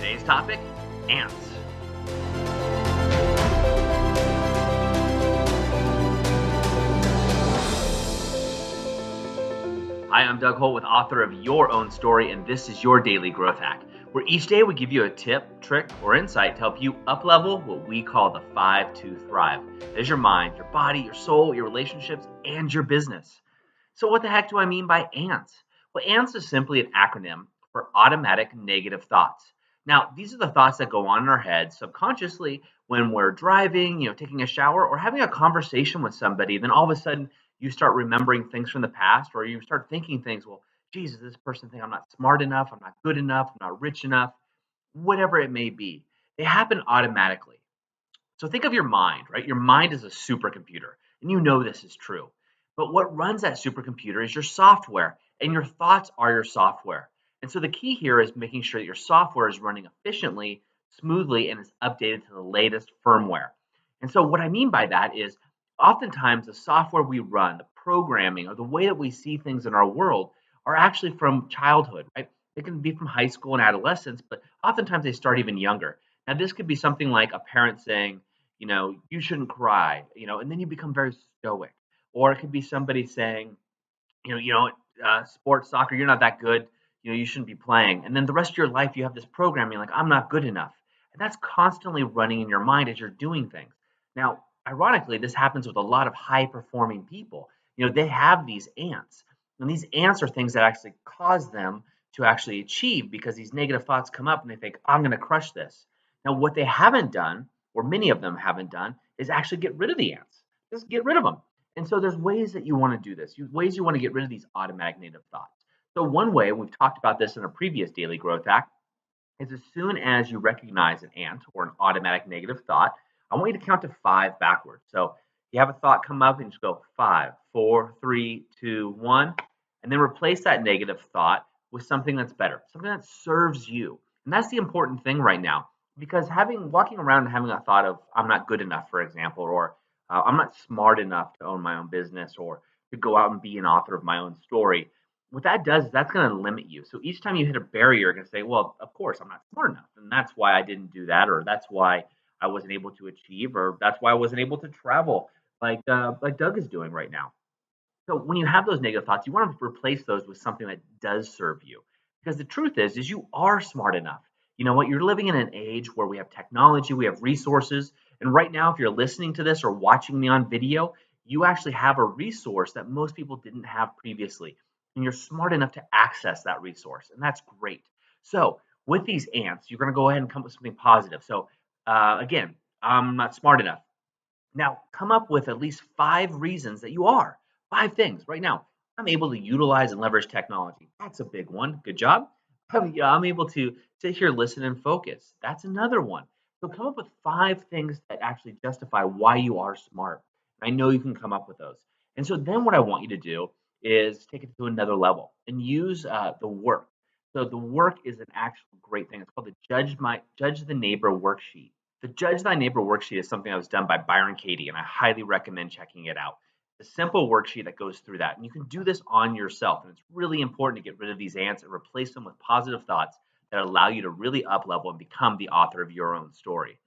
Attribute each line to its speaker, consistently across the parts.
Speaker 1: Today's topic, ants. Hi, I'm Doug Holt, author of Your Own Story, and this is your daily growth hack, where each day we give you a tip, trick, or insight to help you up-level what we call the 5 to Thrive. That is your mind, your body, your soul, your relationships, and your business. So what the heck do I mean by ANTS? Well, ANTS is simply an acronym for automatic negative thoughts. Now, these are the thoughts that go on in our heads subconsciously when we're driving, taking a shower, or having a conversation with somebody. Then all of a sudden, you start remembering things from the past, or you start thinking things, well, Jesus, this person thinks I'm not smart enough, I'm not good enough, I'm not rich enough, whatever it may be. They happen automatically. So think of your mind, right? Your mind is a supercomputer, and you know this is true. But what runs that supercomputer is your software, and your thoughts are your software. And so the key here is making sure that your software is running efficiently, smoothly, and is updated to the latest firmware. And so what I mean by that is oftentimes the software we run, the programming, or the way that we see things in our world are actually from childhood, right? It can be from high school and adolescence, but oftentimes they start even younger. Now, this could be something like a parent saying, you shouldn't cry, and then you become very stoic. Or it could be somebody saying, sports, soccer, you're not that good, you shouldn't be playing. And then the rest of your life, you have this programming like, I'm not good enough. And that's constantly running in your mind as you're doing things. Now, ironically, this happens with a lot of high performing people. They have these ants, and these ants are things that actually cause them to actually achieve because these negative thoughts come up and they think, I'm going to crush this. Now, what they haven't done, or many of them haven't done, is actually get rid of the ants. Just get rid of them. And so there's ways that you want to do this. Ways you want to get rid of these automatic negative thoughts. So one way, we've talked about this in a previous daily growth hack, is as soon as you recognize an ant or an automatic negative thought, I want you to count to 5 backwards. So you have a thought come up and just go 5, 4, 3, 2, 1, and then replace that negative thought with something that's better, something that serves you. And that's the important thing right now, because walking around and having a thought of I'm not good enough, for example, or I'm not smart enough to own my own business or to go out and be an author of my own story. What that does is that's going to limit you. So each time you hit a barrier, you're going to say, well, of course, I'm not smart enough. And that's why I didn't do that, or that's why I wasn't able to achieve, or that's why I wasn't able to travel like Doug is doing right now. So when you have those negative thoughts, you want to replace those with something that does serve you. Because the truth is you are smart enough. You know what? You're living in an age where we have technology, we have resources. And right now, if you're listening to this or watching me on video, you actually have a resource that most people didn't have previously. And you're smart enough to access that resource. And that's great. So with these ants, you're going to go ahead and come up with something positive. So again, I'm not smart enough. Now, come up with at least 5 reasons that you are. 5 things right now. I'm able to utilize and leverage technology. That's a big one. Good job. Yeah, I'm able to sit here, listen, and focus. That's another one. So come up with 5 things that actually justify why you are smart. I know you can come up with those. And so then what I want you to do is take it to another level and use the work. So the work is an actual great thing. It's called the Judge the Neighbor worksheet. The Judge Thy Neighbor worksheet is something that was done by Byron Katie, and I highly recommend checking it out. A simple worksheet that goes through that, and you can do this on yourself. And it's really important to get rid of these ants and replace them with positive thoughts that allow you to really up level and become the author of your own story.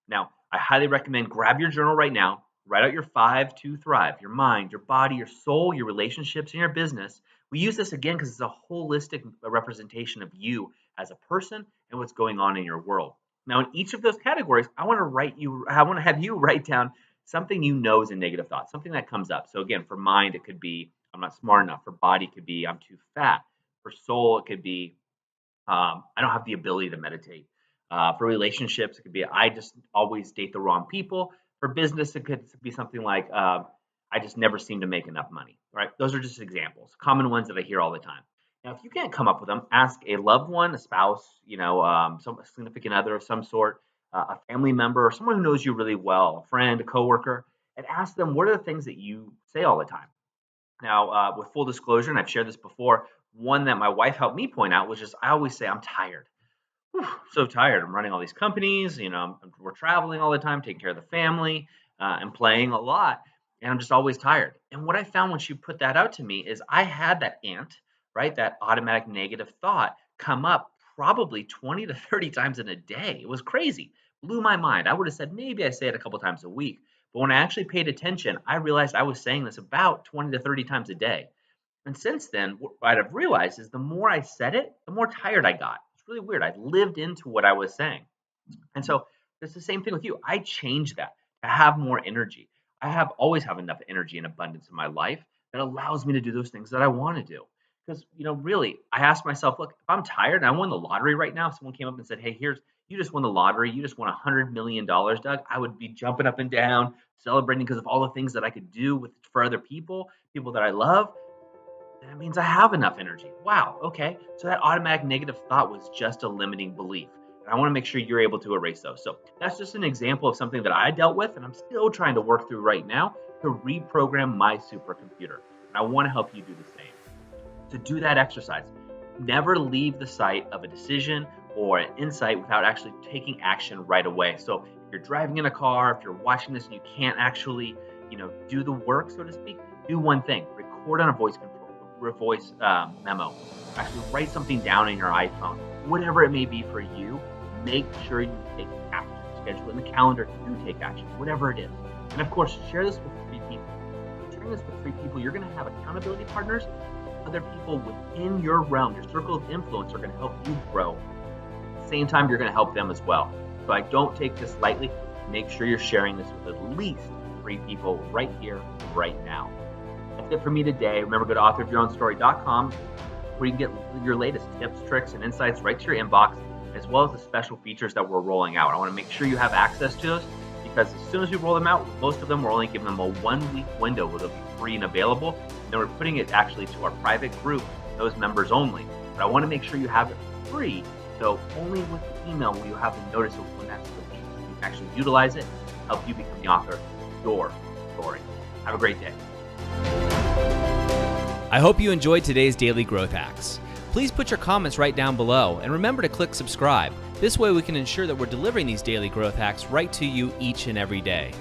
Speaker 1: Now, I highly recommend grab your journal right now, write out your 5 to Thrive, your mind, your body, your soul, your relationships, and your business. We use this again because it's a holistic representation of you as a person and what's going on in your world. Now, in each of those categories, I want to have you write down something you know is a negative thought, something that comes up. So again, for mind, it could be I'm not smart enough. For body, it could be I'm too fat. For soul, it could be I don't have the ability to meditate. For relationships, it could be I just always date the wrong people. For business, it could be something like I just never seem to make enough money. Right? Those are just examples, common ones that I hear all the time. Now, if you can't come up with them, ask a loved one, a spouse, some significant other of some sort, a family member, or someone who knows you really well, a friend, a coworker, and ask them what are the things that you say all the time. Now, with full disclosure, and I've shared this before, one that my wife helped me point out was just I always say I'm tired. Whew, so tired. I'm running all these companies. We're traveling all the time, taking care of the family, and playing a lot, and I'm just always tired. And what I found when she put that out to me is I had that ant, right, that automatic negative thought come up probably 20 to 30 times in a day. It was crazy. Blew my mind. I would have said maybe I say it a couple times a week. But when I actually paid attention, I realized I was saying this about 20 to 30 times a day. And since then, what I've realized is the more I said it, the more tired I got. It's really weird. I lived into what I was saying. And so it's the same thing with you. I changed that to have more energy. I have always have enough energy and abundance in my life that allows me to do those things that I want to do. Because, really, I asked myself, look, if I'm tired and I won the lottery right now, if someone came up and said, hey, you just won the lottery, you just won $100 million, Doug, I would be jumping up and down, celebrating because of all the things that I could do for other people that I love. That means I have enough energy. Wow. Okay. So that automatic negative thought was just a limiting belief. And I want to make sure you're able to erase those. So that's just an example of something that I dealt with and I'm still trying to work through right now to reprogram my supercomputer. And I want to help you do the same. To do that exercise, never leave the site of a decision or an insight without actually taking action right away. So if you're driving in a car, if you're watching this and you can't actually, do the work, so to speak, do one thing: record on a voice memo. Actually, write something down in your iPhone, whatever it may be for you. Make sure you take action. Schedule it in the calendar to take action, whatever it is. And of course, share this with 3 people. Sharing this with 3 people, you're going to have accountability partners. Other people within your realm, your circle of influence, are going to help you grow. At the same time, you're going to help them as well. So I don't take this lightly. Make sure you're sharing this with at least 3 people right here, right now. That's it for me today. Remember, go to authorofyourownstory.com where you can get your latest tips, tricks, and insights right to your inbox, as well as the special features that we're rolling out. I want to make sure you have access to those because as soon as we roll them out, most of them, we're only giving them a 1-week window where they'll be free and available. And then we're putting it actually to our private group, those members only. But I want to make sure you have it free, so only with the email will you have the notice of when that's released. You can actually utilize it, help you become the author of your story. Have a great day.
Speaker 2: I hope you enjoyed today's Daily Growth Hacks. Please put your comments right down below and remember to click subscribe. This way we can ensure that we're delivering these daily growth hacks right to you each and every day.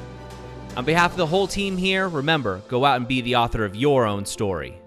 Speaker 2: On behalf of the whole team here, remember, go out and be the author of your own story.